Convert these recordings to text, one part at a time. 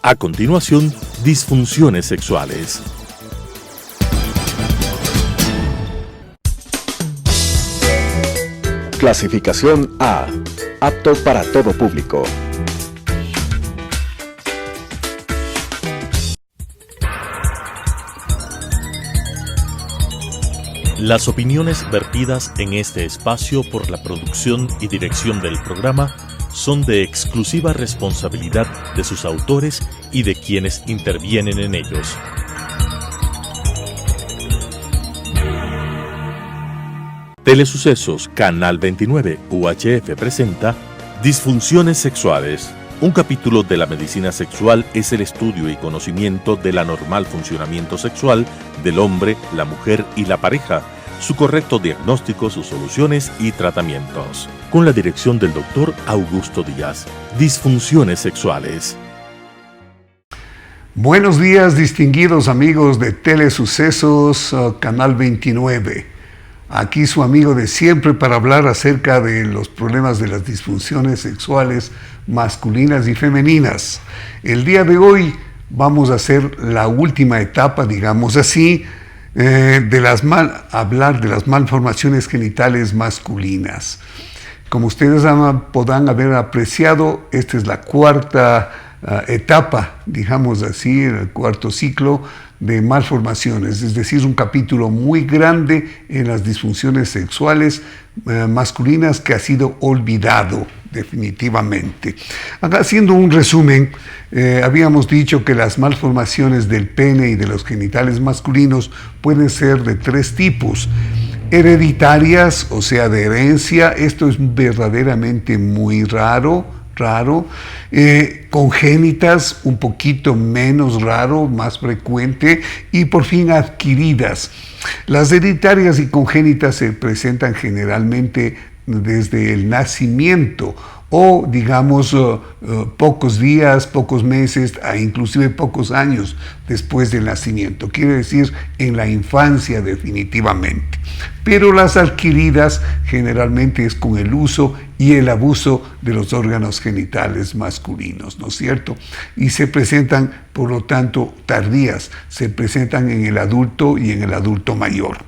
A continuación, disfunciones sexuales. Clasificación A. Apto para todo público. Las opiniones vertidas en este espacio por la producción y dirección del programa son de exclusiva responsabilidad de sus autores y de quienes intervienen en ellos. Telesucesos Canal 29 UHF presenta Disfunciones sexuales. Un capítulo de la medicina sexual es el estudio y conocimiento del anormal funcionamiento sexual del hombre, la mujer y la pareja, su correcto diagnóstico, sus soluciones y tratamientos. Con la dirección del Dr. Augusto Díaz. Disfunciones sexuales. Buenos días, distinguidos amigos de Telesucesos Canal 29. Aquí su amigo de siempre para hablar acerca de los problemas de las disfunciones sexuales masculinas y femeninas. El día de hoy vamos a hacer la última etapa, digamos así, hablar de las malformaciones genitales masculinas. Como ustedes podrán haber apreciado, esta es la cuarta etapa, digamos así, el cuarto ciclo de malformaciones, es decir, un capítulo muy grande en las disfunciones sexuales masculinas que ha sido olvidado definitivamente. Acá, haciendo un resumen, habíamos dicho que las malformaciones del pene y de los genitales masculinos pueden ser de tres tipos: hereditarias, o sea, de herencia, esto es verdaderamente muy raro, congénitas, un poquito menos raro, más frecuente, y por fin adquiridas. Las hereditarias y congénitas se presentan generalmente desde el nacimiento o digamos pocos días, pocos meses, inclusive pocos años después del nacimiento, quiere decir en la infancia definitivamente. Pero las adquiridas generalmente es con el uso y el abuso de los órganos genitales masculinos, ¿no es cierto? Y se presentan, por lo tanto, tardías, se presentan en el adulto y en el adulto mayor.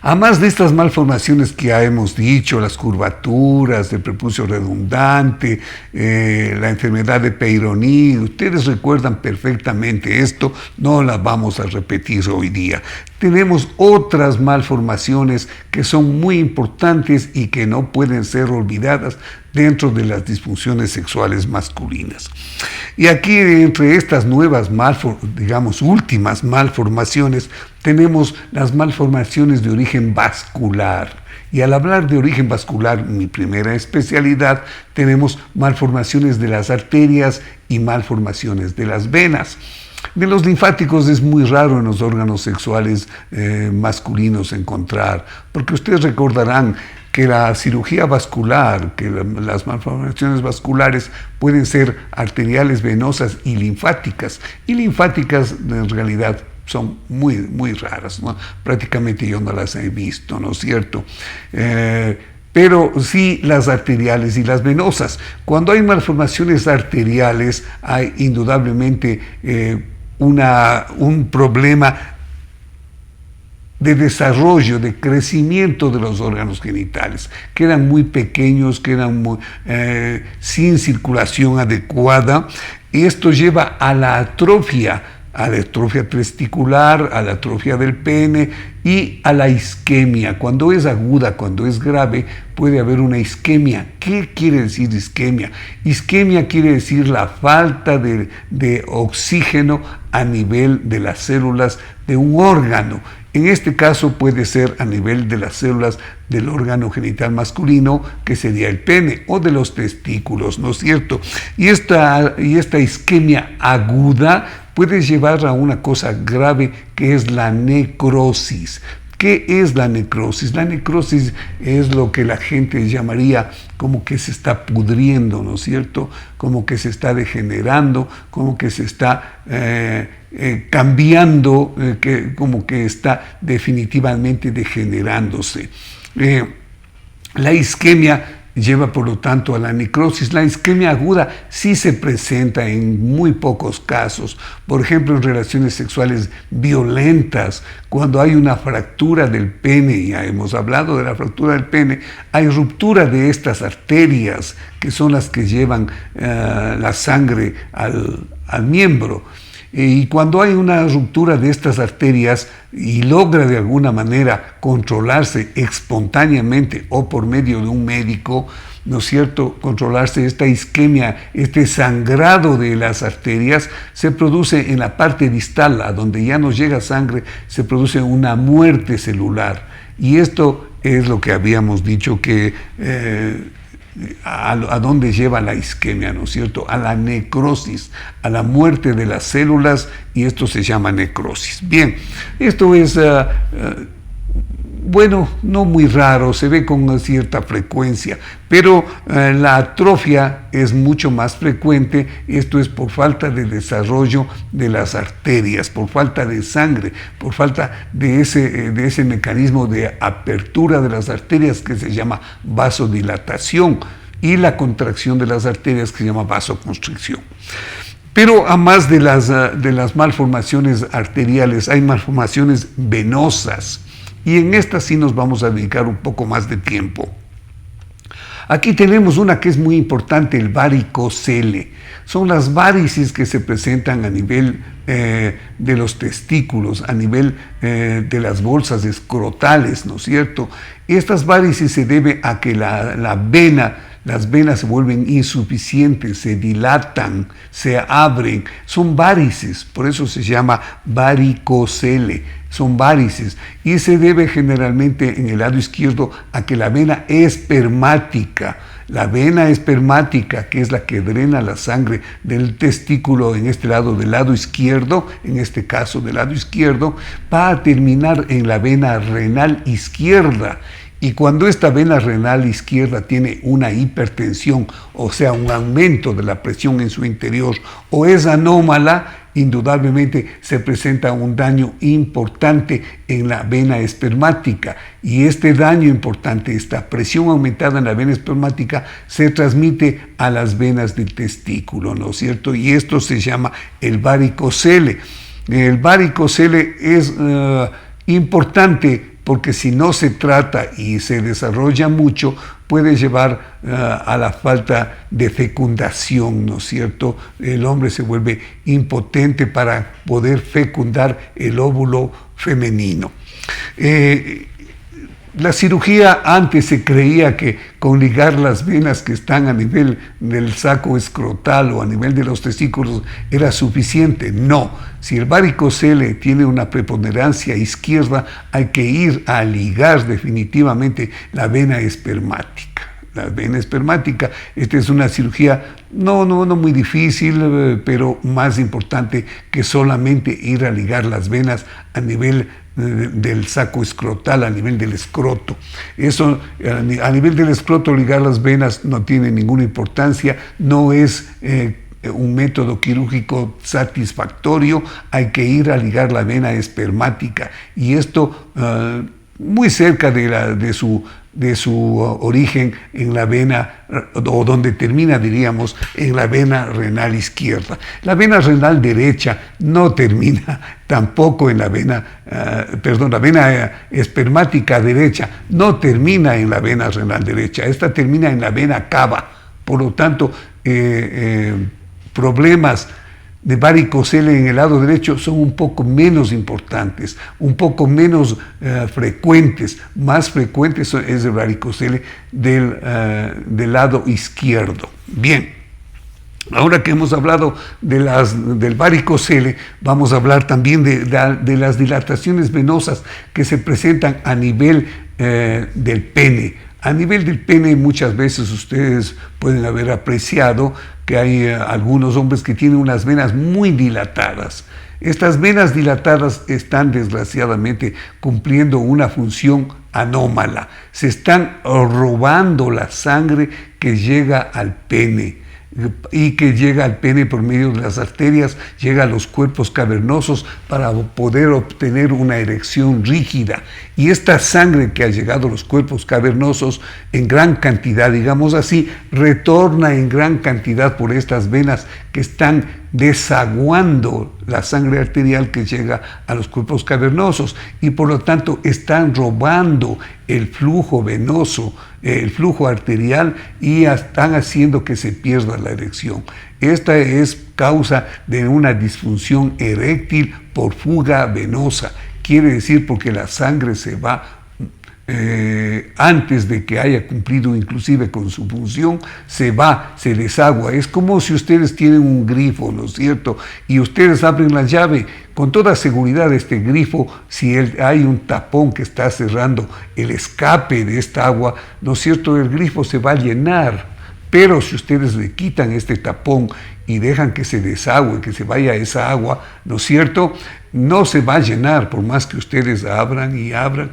Además de estas malformaciones que ya hemos dicho, las curvaturas del prepucio redundante, la enfermedad de Peyronie, ustedes recuerdan perfectamente esto, no las vamos a repetir hoy día. Tenemos otras malformaciones que son muy importantes y que no pueden ser olvidadas dentro de las disfunciones sexuales masculinas. Y aquí, entre estas nuevas, últimas malformaciones, tenemos las malformaciones de origen vascular. Y al hablar de origen vascular, mi primera especialidad, tenemos malformaciones de las arterias y malformaciones de las venas. De los linfáticos es muy raro en los órganos sexuales masculinos encontrar, porque ustedes recordarán que la cirugía vascular, que las malformaciones vasculares pueden ser arteriales, venosas y linfáticas. Y linfáticas en realidad son muy, muy raras, ¿no? Prácticamente yo no las he visto, ¿no es cierto? Pero sí las arteriales y las venosas. Cuando hay malformaciones arteriales, hay indudablemente un problema de desarrollo, de crecimiento de los órganos genitales. Quedan muy pequeños, quedan sin circulación adecuada, y esto lleva a la atrofia testicular, a la atrofia del pene y a la isquemia. Cuando es aguda, cuando es grave, puede haber una isquemia. ¿Qué quiere decir isquemia? Isquemia quiere decir la falta de oxígeno a nivel de las células de un órgano. En este caso puede ser a nivel de las células del órgano genital masculino, que sería el pene, o de los testículos, ¿no es cierto? Y esta isquemia aguda puede llevar a una cosa grave, que es la necrosis. ¿Qué es la necrosis? La necrosis es lo que la gente llamaría como que se está pudriendo, ¿no es cierto? Como que se está degenerando, como que se está cambiando, como que está definitivamente degenerándose. La isquemia lleva por lo tanto a la necrosis. La isquemia aguda sí se presenta en muy pocos casos, por ejemplo en relaciones sexuales violentas, cuando hay una fractura del pene, ya hemos hablado de la fractura del pene, hay ruptura de estas arterias que son las que llevan la sangre al miembro. Y cuando hay una ruptura de estas arterias y logra de alguna manera controlarse espontáneamente o por medio de un médico, ¿no es cierto?, controlarse esta isquemia, este sangrado de las arterias, se produce en la parte distal, a donde ya no llega sangre, se produce una muerte celular. Y esto es lo que habíamos dicho que a dónde lleva la isquemia, ¿no es cierto? A la necrosis, a la muerte de las células, y esto se llama necrosis. Bien, esto es, bueno, no muy raro, se ve con cierta frecuencia, pero la atrofia es mucho más frecuente. Esto es por falta de desarrollo de las arterias, por falta de sangre, por falta de ese mecanismo de apertura de las arterias que se llama vasodilatación, y la contracción de las arterias que se llama vasoconstricción. Pero a más de las malformaciones arteriales, hay malformaciones venosas, y en estas sí nos vamos a dedicar un poco más de tiempo. Aquí tenemos una que es muy importante, el varicocele. Son las varices que se presentan a nivel de los testículos, a nivel de las bolsas escrotales, ¿no es cierto? Estas varices se debe a que las venas se vuelven insuficientes, se dilatan, se abren, son varices, por eso se llama varicocele, son varices, y se debe generalmente en el lado izquierdo a que la vena espermática, que es la que drena la sangre del testículo en este lado, del lado izquierdo, en este caso del lado izquierdo, va a terminar en la vena renal izquierda. Y cuando esta vena renal izquierda tiene una hipertensión, o sea, un aumento de la presión en su interior, o es anómala, indudablemente se presenta un daño importante en la vena espermática. Y este daño importante, esta presión aumentada en la vena espermática, se transmite a las venas del testículo, ¿no es cierto? Y esto se llama el varicocele. El varicocele es importante porque si no se trata y se desarrolla mucho, puede llevar a la falta de fecundación, ¿no es cierto? El hombre se vuelve impotente para poder fecundar el óvulo femenino. La cirugía antes se creía que con ligar las venas que están a nivel del saco escrotal o a nivel de los testículos era suficiente. No, si el varicocele tiene una preponderancia izquierda, hay que ir a ligar definitivamente la vena espermática. La vena espermática, esta es una cirugía no muy difícil, pero más importante que solamente ir a ligar las venas a nivel del saco escrotal, a nivel del escroto. Eso, a nivel del escroto, ligar las venas no tiene ninguna importancia, no es un método quirúrgico satisfactorio. Hay que ir a ligar la vena espermática, y esto muy cerca de su origen en la vena, o donde termina, diríamos, en la vena renal izquierda. La vena renal derecha no termina tampoco en la vena, la vena espermática derecha no termina en la vena renal derecha, esta termina en la vena cava. Por lo tanto, problemas de varicocele en el lado derecho son un poco menos importantes, un poco menos frecuentes. Más frecuentes es el varicocele del lado izquierdo. Bien, ahora que hemos hablado del varicocele, vamos a hablar también de las dilataciones venosas que se presentan a nivel del pene. A nivel del pene, muchas veces ustedes pueden haber apreciado que hay algunos hombres que tienen unas venas muy dilatadas. Estas venas dilatadas están desgraciadamente cumpliendo una función anómala. Se están robando la sangre que llega al pene. y que llega al pene por medio de las arterias, llega a los cuerpos cavernosos para poder obtener una erección rígida. Y esta sangre que ha llegado a los cuerpos cavernosos en gran cantidad, digamos así, retorna en gran cantidad por estas venas que están desaguando la sangre arterial que llega a los cuerpos cavernosos, y por lo tanto están robando el flujo venoso, el flujo arterial, y están haciendo que se pierda la erección. Esta es causa de una disfunción eréctil por fuga venosa. Quiere decir porque la sangre se va antes de que haya cumplido inclusive con su función, se va, se desagua. Es como si ustedes tienen un grifo, ¿no es cierto? Y ustedes abren la llave, con toda seguridad este grifo, si hay un tapón que está cerrando el escape de esta agua, ¿no es cierto? El grifo se va a llenar. Pero si ustedes le quitan este tapón y dejan que se desagüe, que se vaya esa agua, ¿no es cierto?, no se va a llenar por más que ustedes abran y abran,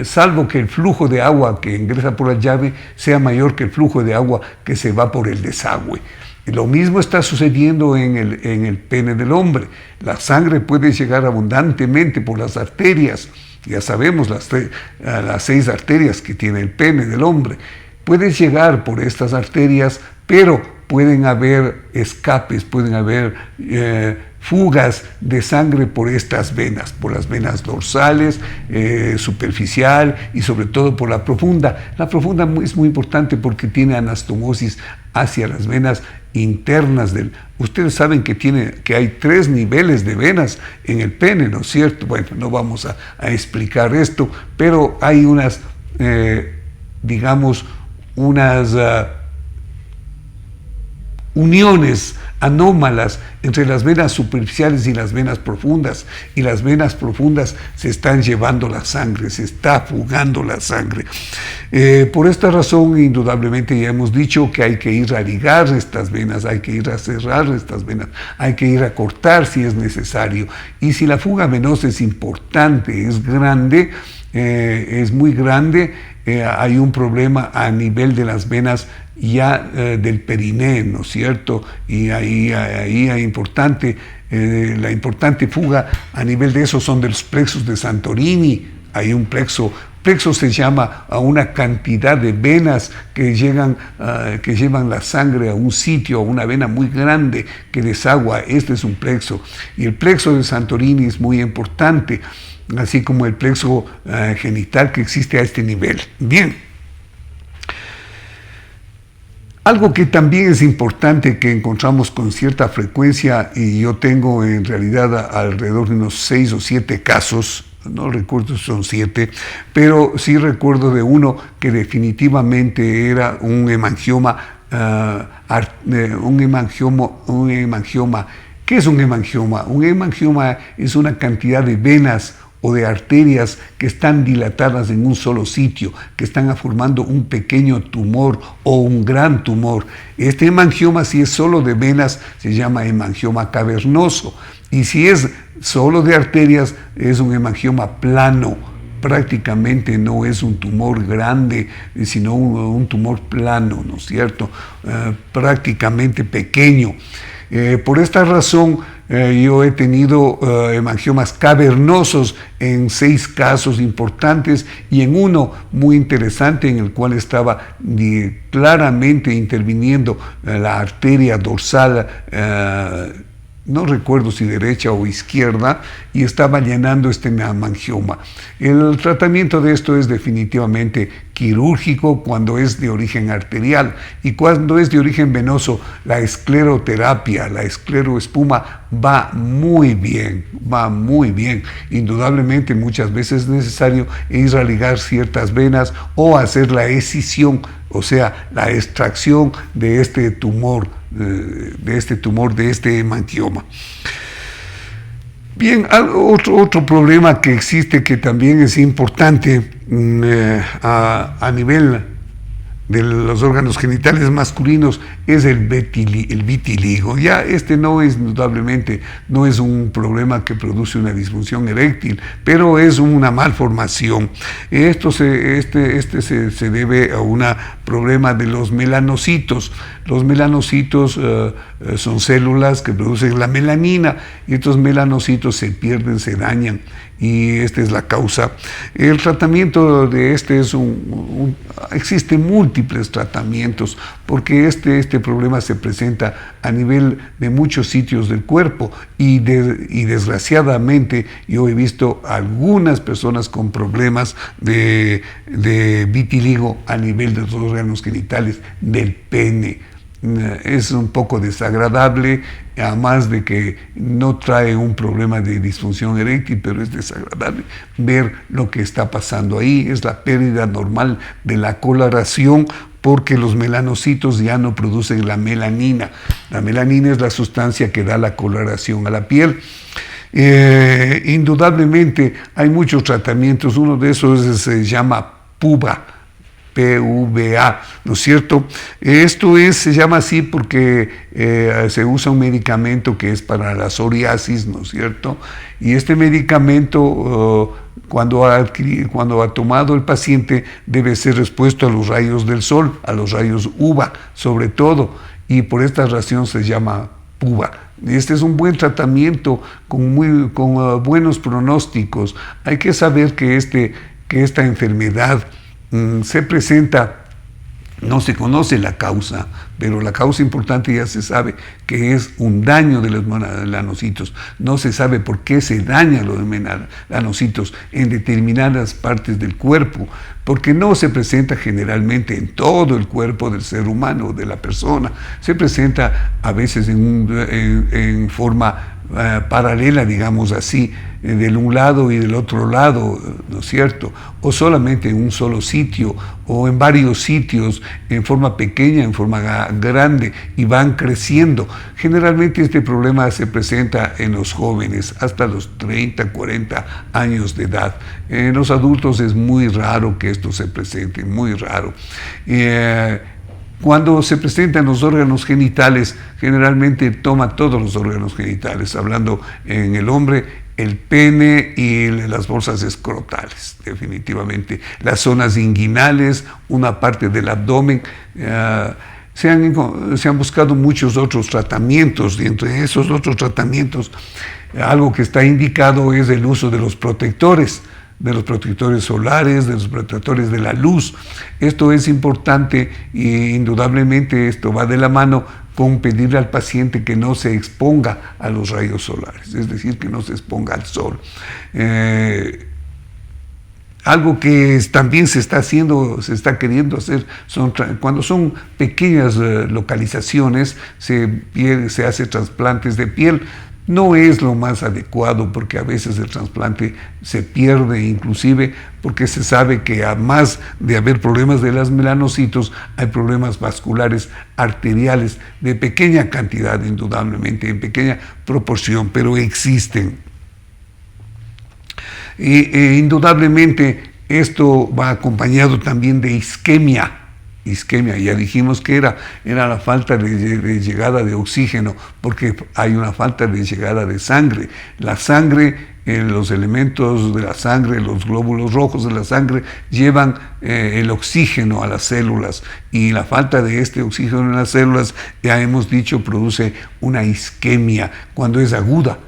salvo que el flujo de agua que ingresa por la llave sea mayor que el flujo de agua que se va por el desagüe. Lo mismo está sucediendo en el pene del hombre. La sangre puede llegar abundantemente por las arterias. Ya sabemos las 6 arterias que tiene el pene del hombre. Puede llegar por estas arterias, pero pueden haber escapes, pueden haber fugas de sangre por estas venas, por las venas dorsales, superficial y sobre todo por la profunda. La profunda es muy importante porque tiene anastomosis hacia las venas internas Ustedes saben que hay 3 niveles de venas en el pene, ¿no es cierto? Bueno, no vamos a explicar esto, pero hay unas, digamos, unas uniones anómalas entre las venas superficiales y las venas profundas, y las venas profundas se están llevando la sangre, se está fugando la sangre. Por esta razón, indudablemente ya hemos dicho que hay que ir a ligar estas venas, hay que ir a cerrar estas venas, hay que ir a cortar si es necesario. Y si la fuga venosa es importante, es grande, es muy grande, hay un problema a nivel de las venas ya del periné, ¿no es cierto? Y ahí hay la importante fuga a nivel de eso son de los plexos de Santorini. Hay un plexo se llama a una cantidad de venas que llevan la sangre a un sitio, a una vena muy grande que desagua. Este es un plexo. Y el plexo de Santorini es muy importante, así como el plexo genital que existe a este nivel. Bien. Algo que también es importante, que encontramos con cierta frecuencia, y yo tengo en realidad alrededor de unos 6 o 7 casos, no recuerdo si son 7, pero sí recuerdo de uno que definitivamente era un hemangioma. Un hemangioma. ¿Qué es un hemangioma? Un hemangioma es una cantidad de venas o de arterias que están dilatadas en un solo sitio, que están formando un pequeño tumor o un gran tumor. Este hemangioma, si es solo de venas, se llama hemangioma cavernoso. Y si es solo de arterias, es un hemangioma plano. Prácticamente no es un tumor grande, sino un tumor plano, ¿no es cierto? Prácticamente pequeño. Por esta razón, yo he tenido hemangiomas cavernosos en 6 casos importantes, y en uno muy interesante en el cual estaba claramente interviniendo la arteria dorsal, no recuerdo si derecha o izquierda, y estaba llenando este hemangioma. El tratamiento de esto es definitivamente quirúrgico cuando es de origen arterial, y cuando es de origen venoso, la escleroterapia, la escleroespuma va muy bien. Indudablemente muchas veces es necesario ir a ligar ciertas venas o hacer la escisión, o sea, la extracción de este tumor, de este hemangioma. Bien, otro problema que existe, que también es importante a nivel de los órganos genitales masculinos es el vitiligo. Ya no es indudablemente, no es un problema que produce una disfunción eréctil, pero es una malformación. Esto se debe a un problema de los melanocitos. Los melanocitos son células que producen la melanina y estos melanocitos se pierden, se dañan, y esta es la causa. El tratamiento de existen múltiples tratamientos porque este problema se presenta a nivel de muchos sitios del cuerpo y desgraciadamente yo he visto algunas personas con problemas de vitiligo a nivel de los órganos genitales del pene. Es un poco desagradable, además de que no trae un problema de disfunción eréctil, pero es desagradable ver lo que está pasando ahí. Es la pérdida normal de la coloración porque los melanocitos ya no producen la melanina. La melanina es la sustancia que da la coloración a la piel. Indudablemente hay muchos tratamientos, uno de esos se llama PUVA, PUVA, ¿no es cierto? Esto se llama así porque se usa un medicamento que es para la psoriasis, ¿no es cierto? Y este medicamento, cuando ha tomado el paciente, debe ser expuesto a los rayos del sol, a los rayos UVA, sobre todo, y por esta razón se llama PUVA. Este es un buen tratamiento con buenos pronósticos. Hay que saber que esta enfermedad se presenta, no se conoce la causa, pero la causa importante ya se sabe, que es un daño de los melanocitos. No se sabe por qué se dañan los melanocitos en determinadas partes del cuerpo, porque no se presenta generalmente en todo el cuerpo del ser humano, de la persona. Se presenta a veces en forma paralela, digamos así, del un lado y del otro lado, ¿no es cierto? O solamente en un solo sitio, o en varios sitios, en forma pequeña, en forma grande, y van creciendo. Generalmente este problema se presenta en los jóvenes, hasta los 30, 40 años de edad. En los adultos es muy raro que esto se presente, muy raro. Cuando se presentan los órganos genitales, generalmente toma todos los órganos genitales, hablando en el hombre, el pene y las bolsas escrotales, definitivamente. Las zonas inguinales, una parte del abdomen. Se han buscado muchos otros tratamientos, y entre esos otros tratamientos, algo que está indicado es el uso de los protectores solares, de los protectores de la luz. Esto es importante y indudablemente esto va de la mano con pedirle al paciente que no se exponga a los rayos solares, es decir, que no se exponga al sol. Algo que también se está queriendo hacer, cuando son pequeñas localizaciones, se hace trasplantes de piel. No es lo más adecuado porque a veces el trasplante se pierde, inclusive porque se sabe que además de haber problemas de los melanocitos, hay problemas vasculares arteriales de pequeña cantidad, indudablemente, en pequeña proporción, pero existen. Indudablemente esto va acompañado también de isquemia. Ya dijimos que era la falta de llegada de oxígeno, porque hay una falta de llegada de sangre. La sangre, los elementos de la sangre, los glóbulos rojos de la sangre llevan el oxígeno a las células, y la falta de este oxígeno en las células, ya hemos dicho, produce una isquemia cuando es aguda.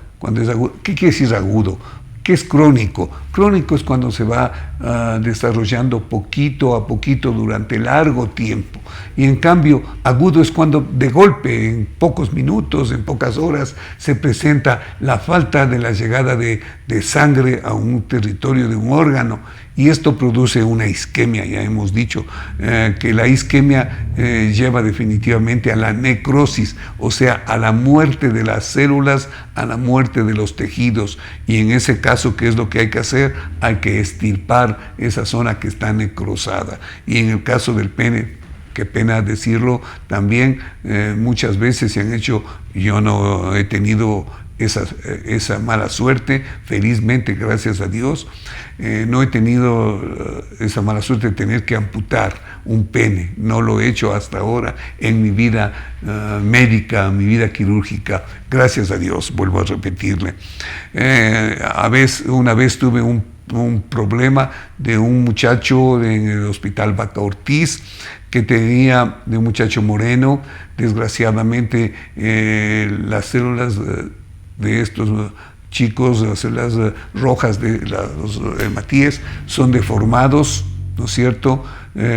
¿Qué quiere decir agudo? ¿Qué es crónico? Crónico es cuando se va desarrollando poquito a poquito durante largo tiempo. Y en cambio, agudo es cuando de golpe, en pocos minutos, en pocas horas, se presenta la falta de la llegada de sangre a un territorio de un órgano. Y esto produce una isquemia. Ya hemos dicho que la isquemia lleva definitivamente a la necrosis, o sea, a la muerte de las células, a la muerte de los tejidos. Y en ese caso, ¿qué es lo que hay que hacer? Hay que extirpar esa zona que está necrosada. Y en el caso del pene, qué pena decirlo, también muchas veces se han hecho, yo no he tenido esa mala suerte. Felizmente, gracias a Dios, no he tenido esa mala suerte de tener que amputar un pene. No lo he hecho hasta ahora en mi vida médica, mi vida quirúrgica. Gracias a Dios, vuelvo a repetirle. Una vez tuve un problema de un muchacho en el hospital Vaca Ortiz, de un muchacho moreno. Desgraciadamente, las células de estos chicos, las células rojas de los hematíes son deformados, ¿no es cierto?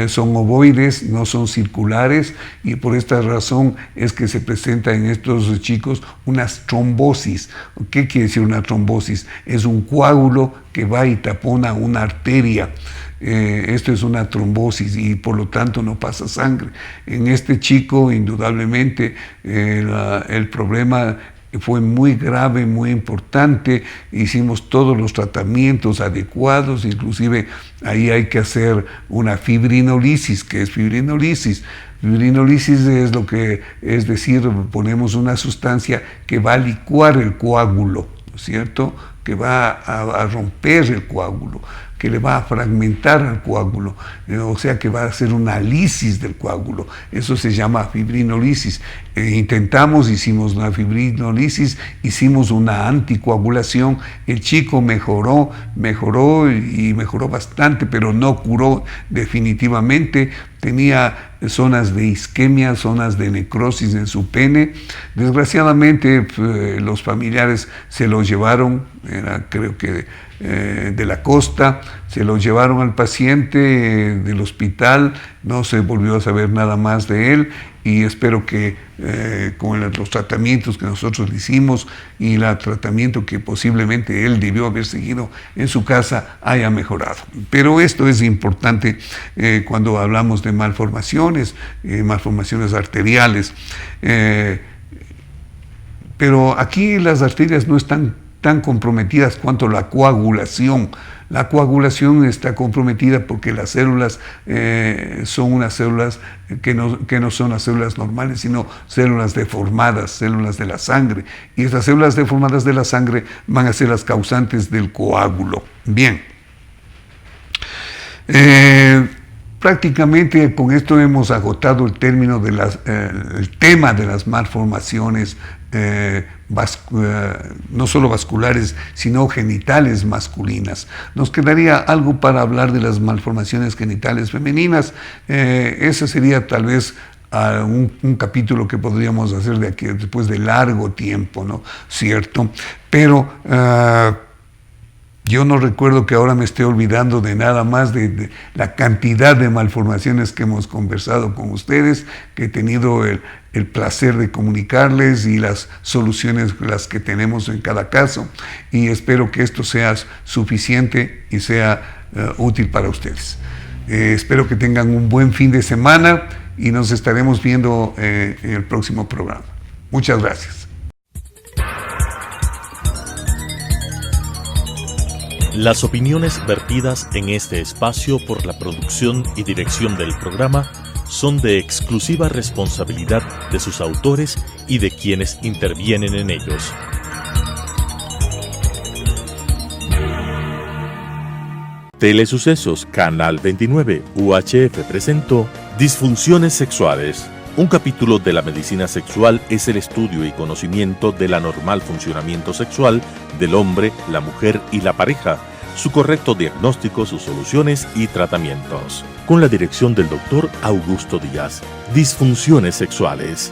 Son ovoides, no son circulares, y por esta razón es que se presenta en estos chicos unas trombosis. ¿Qué quiere decir una trombosis? Es un coágulo que va y tapona una arteria. Esto es una trombosis y por lo tanto no pasa sangre. En este chico, indudablemente, el problema fue muy grave, muy importante. Hicimos todos los tratamientos adecuados, inclusive ahí hay que hacer una fibrinolisis. ¿Qué es fibrinolisis? Fibrinolisis es decir, ponemos una sustancia que va a licuar el coágulo, ¿no es cierto? Que va a romper el coágulo, que le va a fragmentar al coágulo, o sea que va a hacer una lisis del coágulo. Eso se llama fibrinolisis. Hicimos una fibrinolisis, hicimos una anticoagulación. El chico mejoró y mejoró bastante, pero no curó definitivamente. Tenía zonas de isquemia, zonas de necrosis en su pene. Desgraciadamente, los familiares se lo llevaron, creo que de la costa, se lo llevaron al paciente del hospital. No se volvió a saber nada más de él, y espero que con los tratamientos que nosotros le hicimos y el tratamiento que posiblemente él debió haber seguido en su casa haya mejorado. Pero esto es importante cuando hablamos de malformaciones arteriales. Pero aquí las arterias no están tan comprometidas cuanto la coagulación. La coagulación está comprometida porque las células son unas células que no son las células normales, sino células deformadas, células de la sangre. Y estas células deformadas de la sangre van a ser las causantes del coágulo. Bien. Prácticamente con esto hemos agotado el tema de las malformaciones no solo vasculares, sino genitales masculinas. Nos quedaría algo para hablar de las malformaciones genitales femeninas. Ese sería tal vez un capítulo que podríamos hacer de aquí después de largo tiempo, ¿no? ¿Cierto? Pero yo no recuerdo que ahora me esté olvidando de nada más de la cantidad de malformaciones que hemos conversado con ustedes, que he tenido el placer de comunicarles, y las soluciones las que tenemos en cada caso, y espero que esto sea suficiente y sea útil para ustedes. Espero que tengan un buen fin de semana y nos estaremos viendo en el próximo programa. Muchas gracias. Las opiniones vertidas en este espacio por la producción y dirección del programa son de exclusiva responsabilidad de sus autores y de quienes intervienen en ellos. Telesucesos Canal 29 UHF presentó Disfunciones Sexuales. Un capítulo de la medicina sexual es el estudio y conocimiento del anormal funcionamiento sexual del hombre, la mujer y la pareja, su correcto diagnóstico, sus soluciones y tratamientos. Con la dirección del Dr. Augusto Díaz. Disfunciones Sexuales.